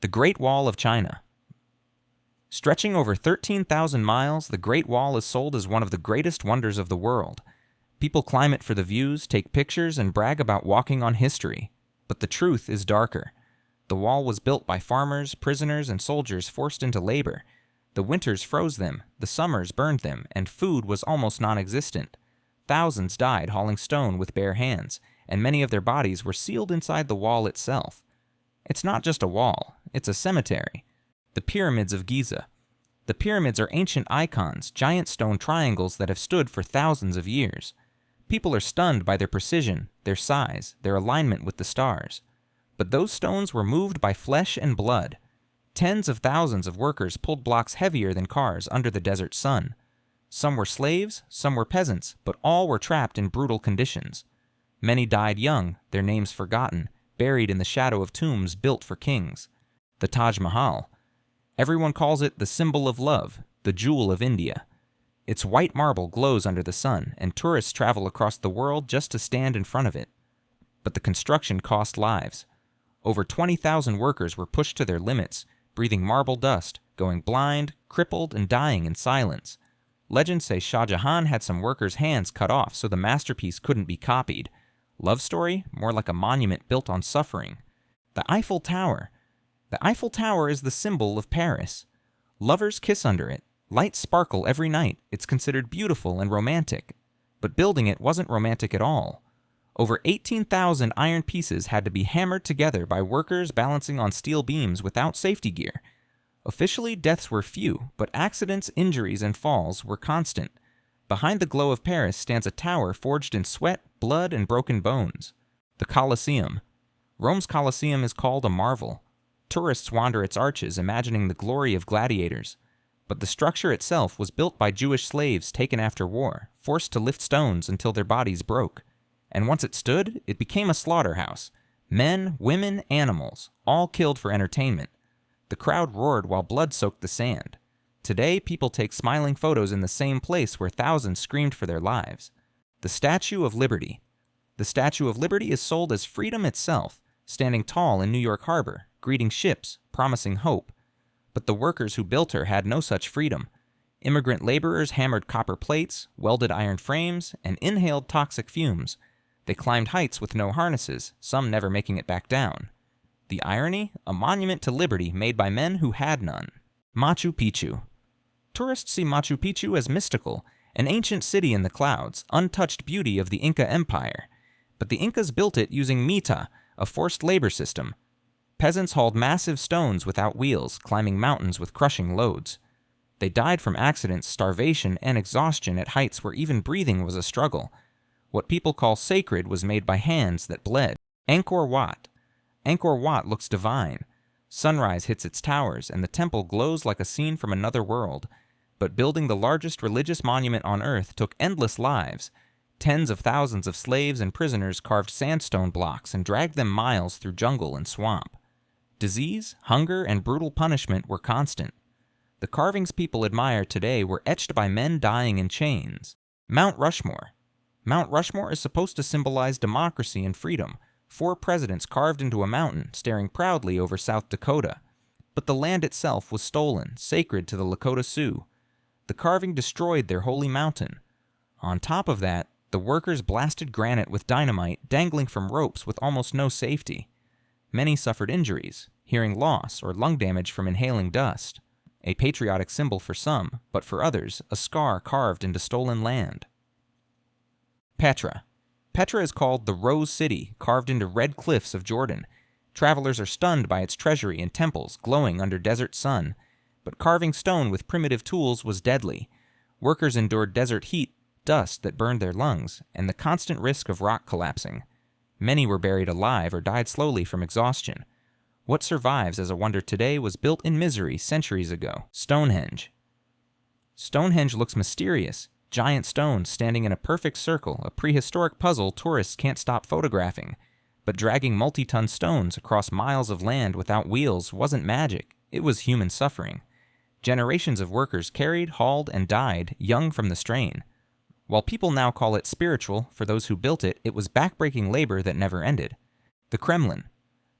The Great Wall of China. Stretching over 13,000 miles, the Great Wall is sold as one of the greatest wonders of the world. People climb it for the views, take pictures, and brag about walking on history. But the truth is darker. The wall was built by farmers, prisoners, and soldiers forced into labor. The winters froze them, the summers burned them, and food was almost non-existent. Thousands died hauling stone with bare hands, and many of their bodies were sealed inside the wall itself. It's not just a wall, it's a cemetery. The Pyramids of Giza. The pyramids are ancient icons, giant stone triangles that have stood for thousands of years. People are stunned by their precision, their size, their alignment with the stars. But those stones were moved by flesh and blood. Tens of thousands of workers pulled blocks heavier than cars under the desert sun. Some were slaves, some were peasants, but all were trapped in brutal conditions. Many died young, their names forgotten, buried in the shadow of tombs built for kings. The Taj Mahal. Everyone calls it the symbol of love, the jewel of India. Its white marble glows under the sun, and tourists travel across the world just to stand in front of it. But the construction cost lives. Over 20,000 workers were pushed to their limits, breathing marble dust, going blind, crippled, and dying in silence. Legends say Shah Jahan had some workers' hands cut off so the masterpiece couldn't be copied. Love story? More like a monument built on suffering. The Eiffel Tower. The Eiffel Tower is the symbol of Paris. Lovers kiss under it. Lights sparkle every night. It's considered beautiful and romantic. But building it wasn't romantic at all. Over 18,000 iron pieces had to be hammered together by workers balancing on steel beams without safety gear. Officially, deaths were few, but accidents, injuries, and falls were constant. Behind the glow of Paris stands a tower forged in sweat, blood, and broken bones. The Colosseum. Rome's Colosseum is called a marvel. Tourists wander its arches, imagining the glory of gladiators. But the structure itself was built by Jewish slaves taken after war, forced to lift stones until their bodies broke. And once it stood, it became a slaughterhouse. Men, women, animals, all killed for entertainment. The crowd roared while blood soaked the sand. Today, people take smiling photos in the same place where thousands screamed for their lives. The Statue of Liberty. The Statue of Liberty is sold as freedom itself, standing tall in New York Harbor, greeting ships, promising hope. But the workers who built her had no such freedom. Immigrant laborers hammered copper plates, welded iron frames, and inhaled toxic fumes. They climbed heights with no harnesses, some never making it back down. The irony? A monument to liberty made by men who had none. Machu Picchu. Tourists see Machu Picchu as mystical, an ancient city in the clouds, untouched beauty of the Inca Empire. But the Incas built it using mita, a forced labor system. Peasants hauled massive stones without wheels, climbing mountains with crushing loads. They died from accidents, starvation, and exhaustion at heights where even breathing was a struggle. What people call sacred was made by hands that bled. Angkor Wat. Angkor Wat looks divine. Sunrise hits its towers, and the temple glows like a scene from another world. But building the largest religious monument on earth took endless lives. Tens of thousands of slaves and prisoners carved sandstone blocks and dragged them miles through jungle and swamp. Disease, hunger, and brutal punishment were constant. The carvings people admire today were etched by men dying in chains. Mount Rushmore. Mount Rushmore is supposed to symbolize democracy and freedom. 4 presidents carved into a mountain, staring proudly over South Dakota. But the land itself was stolen, sacred to the Lakota Sioux. The carving destroyed their holy mountain. On top of that, the workers blasted granite with dynamite, dangling from ropes with almost no safety. Many suffered injuries, hearing loss or lung damage from inhaling dust. A patriotic symbol for some, but for others, a scar carved into stolen land. Petra. Petra is called the Rose City, carved into red cliffs of Jordan. Travelers are stunned by its treasury and temples glowing under desert sun. But carving stone with primitive tools was deadly. Workers endured desert heat, dust that burned their lungs, and the constant risk of rock collapsing. Many were buried alive or died slowly from exhaustion. What survives as a wonder today was built in misery centuries ago. Stonehenge. Stonehenge looks mysterious. Giant stones standing in a perfect circle, a prehistoric puzzle tourists can't stop photographing. But dragging multi-ton stones across miles of land without wheels wasn't magic, it was human suffering. Generations of workers carried, hauled, and died, young from the strain. While people now call it spiritual for those who built it, it was backbreaking labor that never ended. The Kremlin.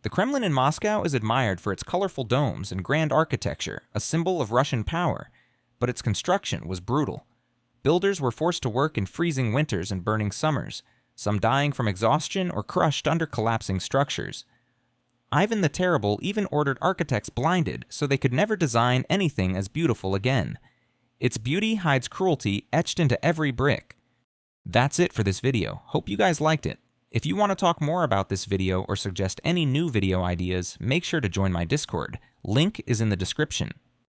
The Kremlin in Moscow is admired for its colorful domes and grand architecture, a symbol of Russian power, but its construction was brutal. Builders were forced to work in freezing winters and burning summers, some dying from exhaustion or crushed under collapsing structures. Ivan the Terrible even ordered architects blinded so they could never design anything as beautiful again. Its beauty hides cruelty etched into every brick. That's it for this video. Hope you guys liked it. If you want to talk more about this video or suggest any new video ideas, make sure to join my Discord. Link is in the description.